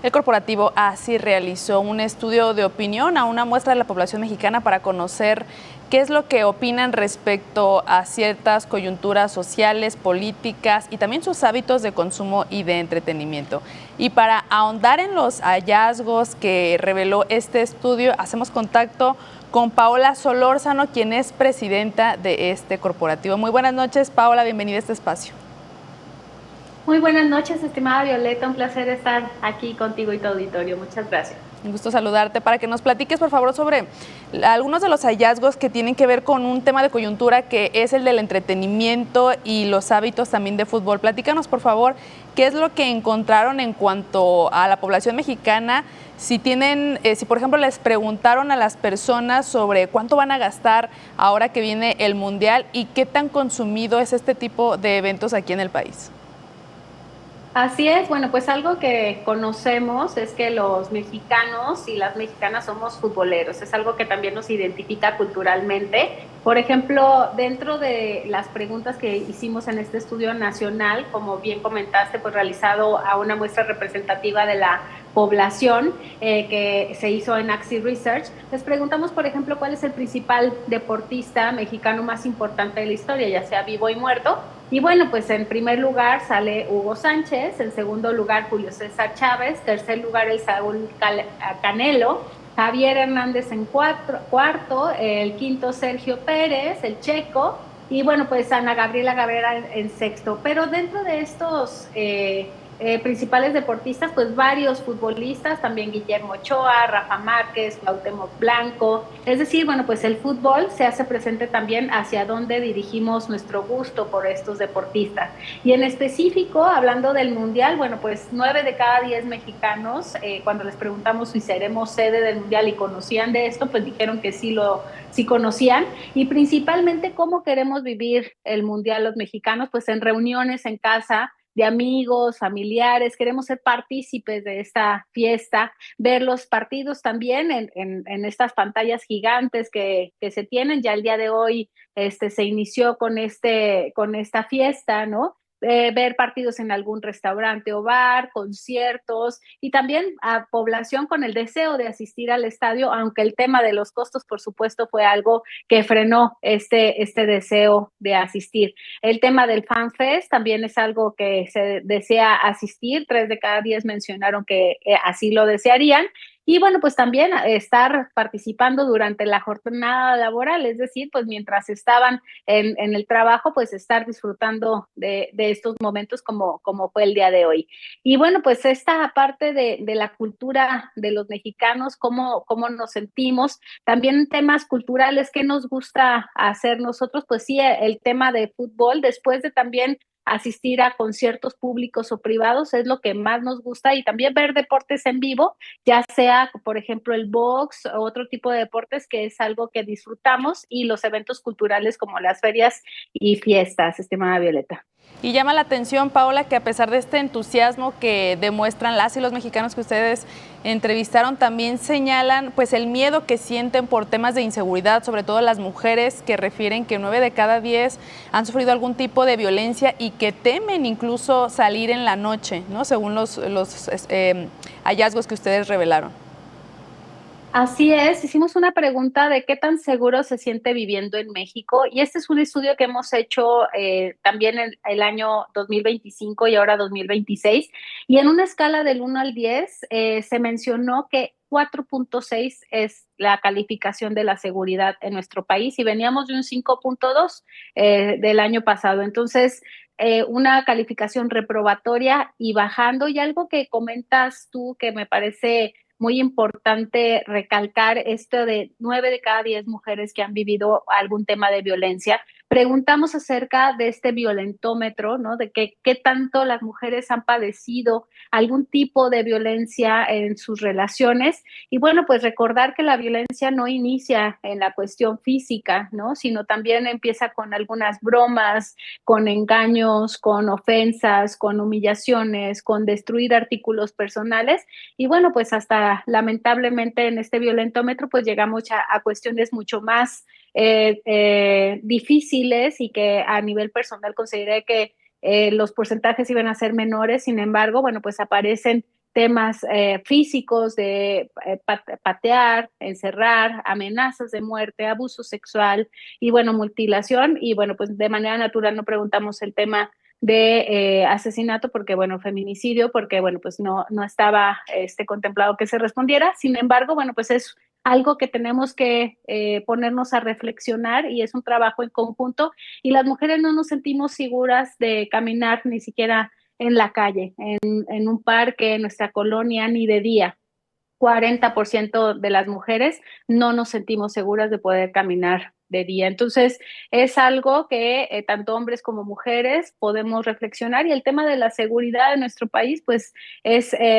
El corporativo ASI realizó un estudio de opinión a una muestra de la población mexicana para conocer qué es lo que opinan respecto a ciertas coyunturas sociales, políticas y también sus hábitos de consumo y de entretenimiento. Y para ahondar en los hallazgos que reveló este estudio, hacemos contacto con Paola Solórzano, quien es presidenta de este corporativo. Muy buenas noches, Paola, bienvenida a este espacio. Muy buenas noches, estimada Violeta, un placer estar aquí contigo y tu auditorio. Muchas gracias. Un gusto saludarte. Para que nos platiques, por favor, sobre algunos de los hallazgos que tienen que ver con un tema de coyuntura que es el del entretenimiento y los hábitos también de fútbol. Platícanos, por favor, qué es lo que encontraron en cuanto a la población mexicana, si tienen, si por ejemplo les preguntaron a las personas sobre cuánto van a gastar ahora que viene el Mundial y qué tan consumido es este tipo de eventos aquí en el país. Así es, bueno, pues algo que conocemos es que los mexicanos y las mexicanas somos futboleros, es algo que también nos identifica culturalmente. Por ejemplo, dentro de las preguntas que hicimos en este estudio nacional, como bien comentaste, pues realizado a una muestra representativa de la población que se hizo en Axi Research, les preguntamos, por ejemplo, cuál es el principal deportista mexicano más importante de la historia, ya sea vivo y muerto. Y bueno, pues en primer lugar sale Hugo Sánchez, en segundo lugar Julio César Chávez, tercer lugar el Saúl Canelo, Javier Hernández en cuarto, el quinto Sergio Pérez, el Checo, y bueno, pues Ana Gabriela Gabriela en sexto. Pero dentro de estos principales deportistas, pues varios futbolistas, también Guillermo Ochoa, Rafa Márquez, Cuauhtémoc Blanco, es decir, bueno, pues el fútbol se hace presente también hacia dónde dirigimos nuestro gusto por estos deportistas. Y en específico, hablando del Mundial, bueno, pues 9 de cada 10 mexicanos, cuando les preguntamos si seremos sede del Mundial y conocían de esto, pues dijeron que sí conocían, y principalmente cómo queremos vivir el Mundial los mexicanos, pues en reuniones en casa, de amigos, familiares, queremos ser partícipes de esta fiesta, ver los partidos también en estas pantallas gigantes que se tienen. Ya el día de hoy se inició con esta fiesta, ¿no? Ver partidos en algún restaurante o bar, conciertos y también a población con el deseo de asistir al estadio, aunque el tema de los costos, por supuesto, fue algo que frenó este deseo de asistir. El tema del FanFest también es algo que se desea asistir, 3 de cada 10 mencionaron que así lo desearían. Y bueno, pues también estar participando durante la jornada laboral, es decir, pues mientras estaban en el trabajo, pues estar disfrutando de estos momentos como fue el día de hoy. Y bueno, pues esta parte de la cultura de los mexicanos, cómo nos sentimos, también temas culturales, ¿qué nos gusta hacer nosotros? Pues sí, el tema de fútbol, después de también asistir a conciertos públicos o privados, es lo que más nos gusta, y también ver deportes en vivo, ya sea, por ejemplo, el box o otro tipo de deportes, que es algo que disfrutamos, y los eventos culturales como las ferias y fiestas, estimada Violeta. Y llama la atención, Paola, que a pesar de este entusiasmo que demuestran las y los mexicanos que ustedes entrevistaron, también señalan pues el miedo que sienten por temas de inseguridad, sobre todo las mujeres, que refieren que 9 de cada 10 han sufrido algún tipo de violencia y que temen incluso salir en la noche, ¿no? Según los hallazgos que ustedes revelaron. Así es, hicimos una pregunta de qué tan seguro se siente viviendo en México, y este es un estudio que hemos hecho también en el año 2025 y ahora 2026, y en una escala del 1 al 10 se mencionó que 4.6 es la calificación de la seguridad en nuestro país, y veníamos de un 5.2 del año pasado. Entonces, una calificación reprobatoria y bajando. Y algo que comentas tú que me parece muy importante recalcar, esto de 9 de cada 10 mujeres que han vivido algún tema de violencia. Preguntamos acerca de este violentómetro, ¿no? De qué tanto las mujeres han padecido algún tipo de violencia en sus relaciones. Y bueno, pues recordar que la violencia no inicia en la cuestión física, ¿no? Sino también empieza con algunas bromas, con engaños, con ofensas, con humillaciones, con destruir artículos personales. Y bueno, pues hasta lamentablemente en este violentómetro pues llegamos a cuestiones mucho más difíciles, y que a nivel personal consideré que los porcentajes iban a ser menores. Sin embargo, bueno, pues aparecen temas físicos de patear, encerrar, amenazas de muerte, abuso sexual y bueno, mutilación. Y bueno, pues de manera natural no preguntamos el tema de asesinato porque bueno, feminicidio, porque bueno, pues no estaba contemplado que se respondiera. Sin embargo, bueno, pues es algo que tenemos que ponernos a reflexionar y es un trabajo en conjunto y las mujeres no nos sentimos seguras de caminar ni siquiera en la calle, en un parque, en nuestra colonia, ni de día. 40% de las mujeres no nos sentimos seguras de poder caminar de día. Entonces, es algo que tanto hombres como mujeres podemos reflexionar y el tema de la seguridad de nuestro país, pues,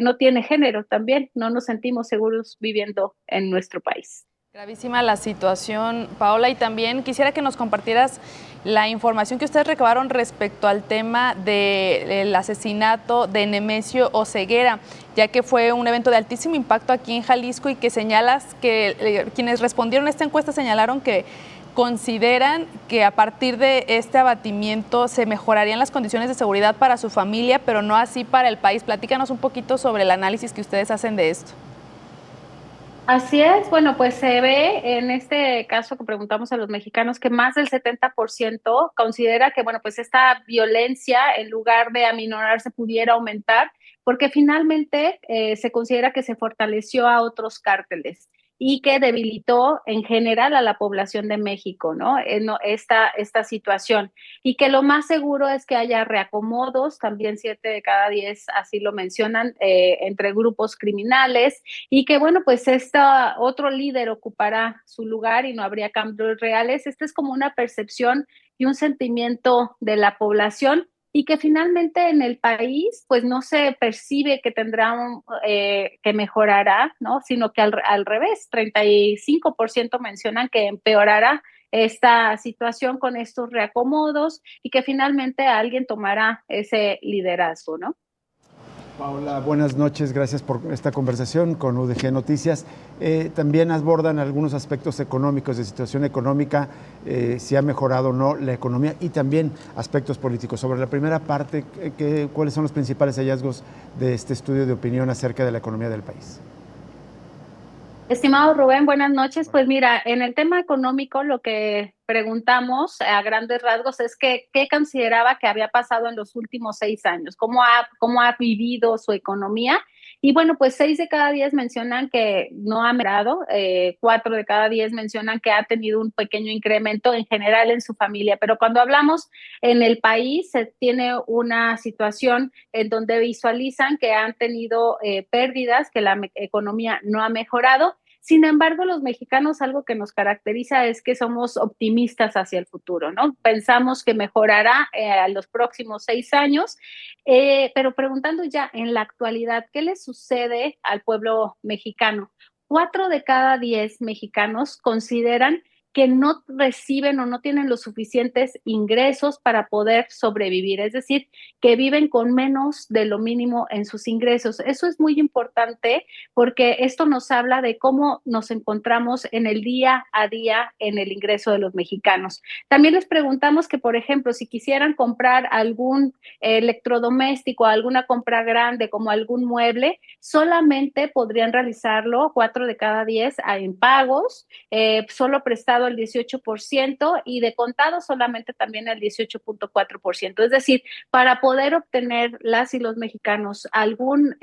no tiene género también. No nos sentimos seguros viviendo en nuestro país. Gravísima la situación, Paola, y también quisiera que nos compartieras la información que ustedes recabaron respecto al tema del asesinato de Nemesio Oseguera, ya que fue un evento de altísimo impacto aquí en Jalisco y que señalas que quienes respondieron a esta encuesta señalaron que consideran que a partir de este abatimiento se mejorarían las condiciones de seguridad para su familia, pero no así para el país. Platícanos un poquito sobre el análisis que ustedes hacen de esto. Así es, bueno, pues se ve en este caso que preguntamos a los mexicanos que más del 70% considera que, bueno, pues esta violencia en lugar de aminorarse pudiera aumentar, porque finalmente se considera que se fortaleció a otros cárteles y que debilitó en general a la población de México, ¿no? Esta situación. Y que lo más seguro es que haya reacomodos, también 7 de cada 10 así lo mencionan, entre grupos criminales y que bueno, pues otro líder ocupará su lugar y no habría cambios reales. Esta es como una percepción y un sentimiento de la población y que finalmente en el país pues no se percibe que que mejorará, ¿no? Sino que al revés, 35% mencionan que empeorará esta situación con estos reacomodos y que finalmente alguien tomará ese liderazgo, ¿no? Paola, buenas noches, gracias por esta conversación con UDG Noticias. También abordan algunos aspectos económicos, de situación económica, si ha mejorado o no la economía y también aspectos políticos. Sobre la primera parte, ¿cuáles son los principales hallazgos de este estudio de opinión acerca de la economía del país? Estimado Rubén, buenas noches. Pues mira, en el tema económico lo que preguntamos a grandes rasgos es que qué consideraba que había pasado en los últimos 6 años, cómo ha vivido su economía. Y bueno, pues 6 de cada 10 mencionan que no ha mejorado, 4 de cada 10 mencionan que ha tenido un pequeño incremento en general en su familia. Pero cuando hablamos en el país, se tiene una situación en donde visualizan que han tenido pérdidas, que la economía no ha mejorado. Sin embargo, los mexicanos algo que nos caracteriza es que somos optimistas hacia el futuro, ¿no? Pensamos que mejorará a los próximos 6 años, pero preguntando ya en la actualidad, ¿qué le sucede al pueblo mexicano? 4 de cada 10 mexicanos consideran que no reciben o no tienen los suficientes ingresos para poder sobrevivir, es decir, que viven con menos de lo mínimo en sus ingresos. Eso es muy importante porque esto nos habla de cómo nos encontramos en el día a día en el ingreso de los mexicanos. También les preguntamos que, por ejemplo, si quisieran comprar algún electrodoméstico, alguna compra grande como algún mueble, solamente podrían realizarlo 4 de cada 10 en pagos, solo prestado el 18% y de contado solamente también el 18.4%. Es decir, para poder obtener las y los mexicanos algún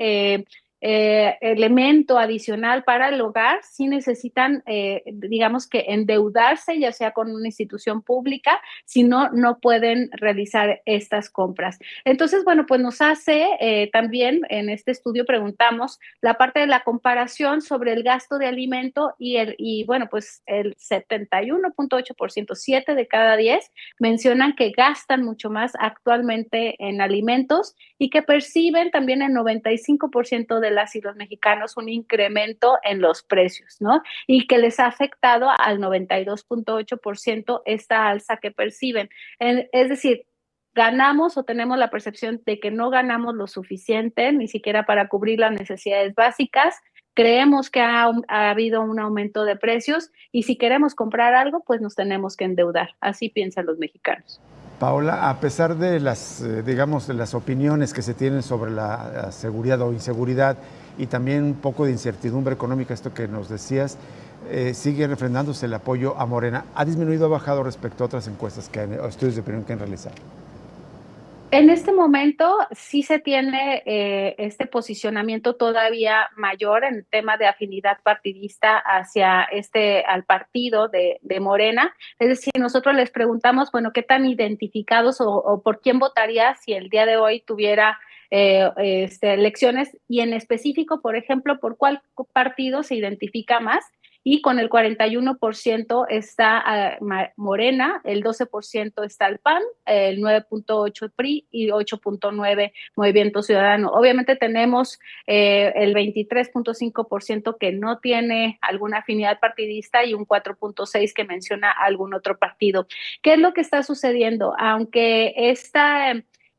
elemento adicional para el hogar, sí necesitan, digamos que endeudarse, ya sea con una institución pública, si no, no pueden realizar estas compras. Entonces, bueno, pues nos hace también en este estudio preguntamos la parte de la comparación sobre el gasto de alimento y bueno, pues el 71.8%, 7 de cada 10 mencionan que gastan mucho más actualmente en alimentos y que perciben también el 95% de las y los mexicanos un incremento en los precios, ¿no? Y que les ha afectado al 92.8% esta alza que perciben. Es decir, ganamos o tenemos la percepción de que no ganamos lo suficiente, ni siquiera para cubrir las necesidades básicas. Creemos que ha habido un aumento de precios y si queremos comprar algo, pues nos tenemos que endeudar. Así piensan los mexicanos. Paola, a pesar de las, digamos, de las opiniones que se tienen sobre la seguridad o inseguridad y también un poco de incertidumbre económica, esto que nos decías, sigue refrendándose el apoyo a Morena. ¿Ha disminuido o ha bajado respecto a otras encuestas o estudios de opinión que han realizado? En este momento sí se tiene este posicionamiento todavía mayor en el tema de afinidad partidista hacia al partido de Morena. Es decir, nosotros les preguntamos, bueno, ¿qué tan identificados o por quién votaría si el día de hoy tuviera elecciones? Y en específico, por ejemplo, ¿por cuál partido se identifica más? Y con el 41% está Morena, el 12% está el PAN, el 9.8% PRI y 8.9% Movimiento Ciudadano. Obviamente tenemos el 23.5% que no tiene alguna afinidad partidista y un 4.6% que menciona algún otro partido. ¿Qué es lo que está sucediendo? Aunque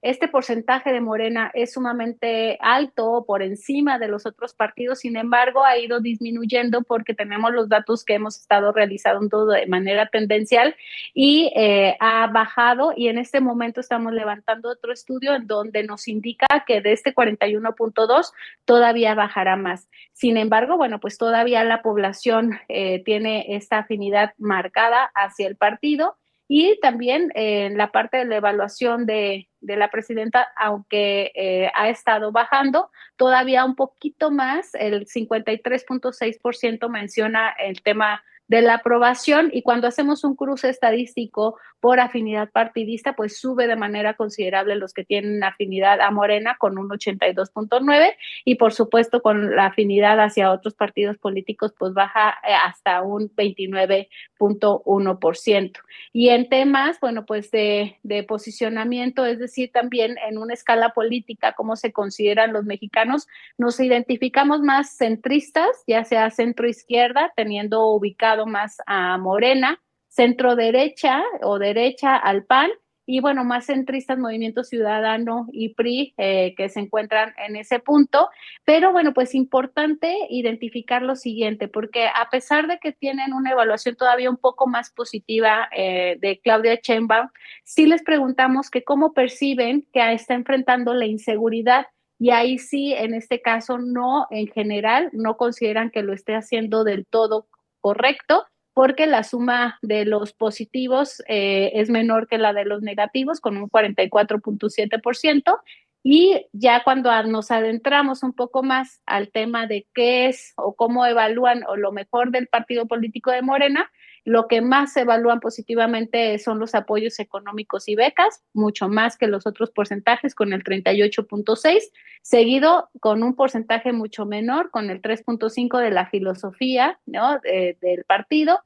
este porcentaje de Morena es sumamente alto, por encima de los otros partidos, sin embargo, ha ido disminuyendo porque tenemos los datos que hemos estado realizando de manera tendencial y ha bajado, y en este momento estamos levantando otro estudio en donde nos indica que de este 41.2 todavía bajará más. Sin embargo, bueno, pues todavía la población tiene esta afinidad marcada hacia el partido. Y también en la parte de la evaluación de la presidenta, aunque ha estado bajando, todavía un poquito más, el 53.6% menciona el tema de la aprobación, y cuando hacemos un cruce estadístico por afinidad partidista, pues sube de manera considerable los que tienen afinidad a Morena con un 82.9, y por supuesto con la afinidad hacia otros partidos políticos pues baja hasta un 29.1%. Y en temas, bueno, pues de posicionamiento, es decir, también en una escala política, cómo se consideran los mexicanos, nos identificamos más centristas, ya sea centro izquierda, teniendo ubicado más a Morena, centro derecha o derecha al PAN, y bueno, más centristas Movimiento Ciudadano y PRI, que se encuentran en ese punto. Pero bueno, pues importante identificar lo siguiente, porque a pesar de que tienen una evaluación todavía un poco más positiva de Claudia Sheinbaum, sí les preguntamos que cómo perciben que está enfrentando la inseguridad. Y ahí sí, en este caso, no, en general, no consideran que lo esté haciendo del todo correcto, porque la suma de los positivos es menor que la de los negativos, con un 44.7%. Y ya cuando nos adentramos un poco más al tema de qué es o cómo evalúan o lo mejor del partido político de Morena, lo que más evalúan positivamente son los apoyos económicos y becas, mucho más que los otros porcentajes, con el 38.6%, seguido con un porcentaje mucho menor, con el 3.5% de la filosofía, ¿no?, del partido,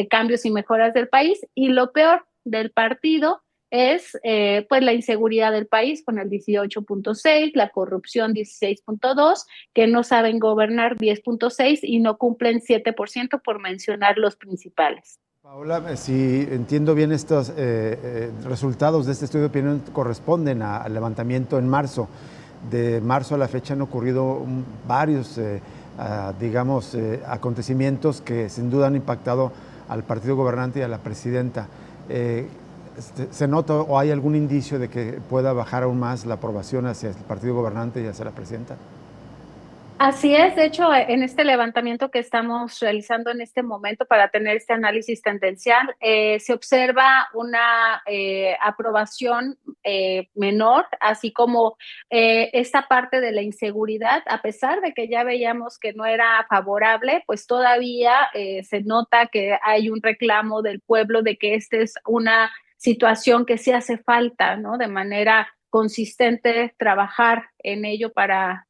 cambios y mejoras del país, y lo peor del partido es pues la inseguridad del país, con el 18.6%, la corrupción 16.2%, que no saben gobernar 10.6% y no cumplen 7%, por mencionar los principales. Paola, si entiendo bien, estos resultados de este estudio de opinión corresponden al levantamiento en marzo. De marzo a la fecha han ocurrido varios, digamos, acontecimientos que sin duda han impactado al partido gobernante y a la presidenta. ¿Se nota o hay algún indicio de que pueda bajar aún más la aprobación hacia el partido gobernante y hacia la presidenta? Así es, de hecho, en este levantamiento que estamos realizando en este momento para tener este análisis tendencial, se observa una aprobación menor, así como esta parte de la inseguridad, a pesar de que ya veíamos que no era favorable, pues todavía se nota que hay un reclamo del pueblo de que esta es una situación que sí hace falta, ¿no?, de manera consistente, trabajar en ello para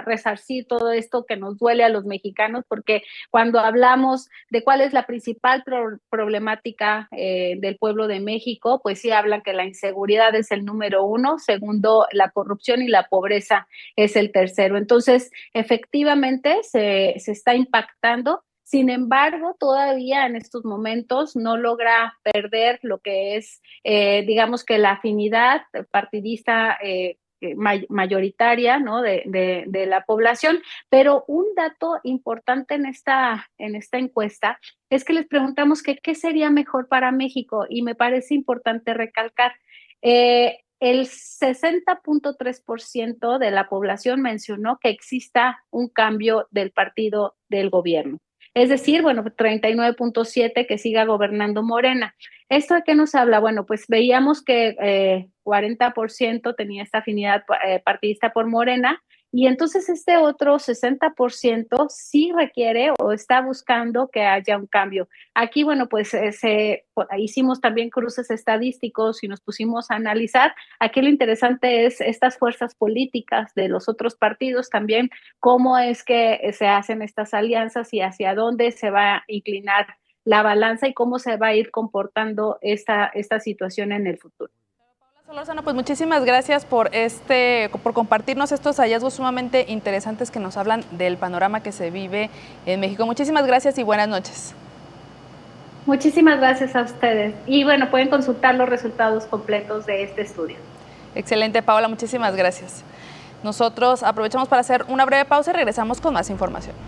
resarcir todo esto que nos duele a los mexicanos, porque cuando hablamos de cuál es la principal problemática del pueblo de México, pues sí hablan que la inseguridad es el número 1, segundo la corrupción, y la pobreza es el tercero. Entonces, efectivamente se está impactando. Sin embargo, todavía en estos momentos no logra perder lo que es, digamos, que la afinidad partidista mayoritaria, ¿no?, de la población. Pero un dato importante en esta encuesta es que les preguntamos que qué sería mejor para México, y me parece importante recalcar. El 60.3% de la población mencionó que exista un cambio del partido del gobierno. Es decir, bueno, 39.7% que siga gobernando Morena. ¿Esto de qué nos habla? Bueno, pues veíamos que 40% tenía esta afinidad partidista por Morena, y entonces este otro 60% sí requiere o está buscando que haya un cambio. Aquí, bueno, pues hicimos también cruces estadísticos y nos pusimos a analizar. Aquí lo interesante es estas fuerzas políticas de los otros partidos también, cómo es que se hacen estas alianzas y hacia dónde se va a inclinar la balanza y cómo se va a ir comportando esta situación en el futuro. Solórzano, pues muchísimas gracias por compartirnos estos hallazgos sumamente interesantes que nos hablan del panorama que se vive en México. Muchísimas gracias y buenas noches. Muchísimas gracias a ustedes. Y bueno, pueden consultar los resultados completos de este estudio. Excelente, Paola, muchísimas gracias. Nosotros aprovechamos para hacer una breve pausa y regresamos con más información.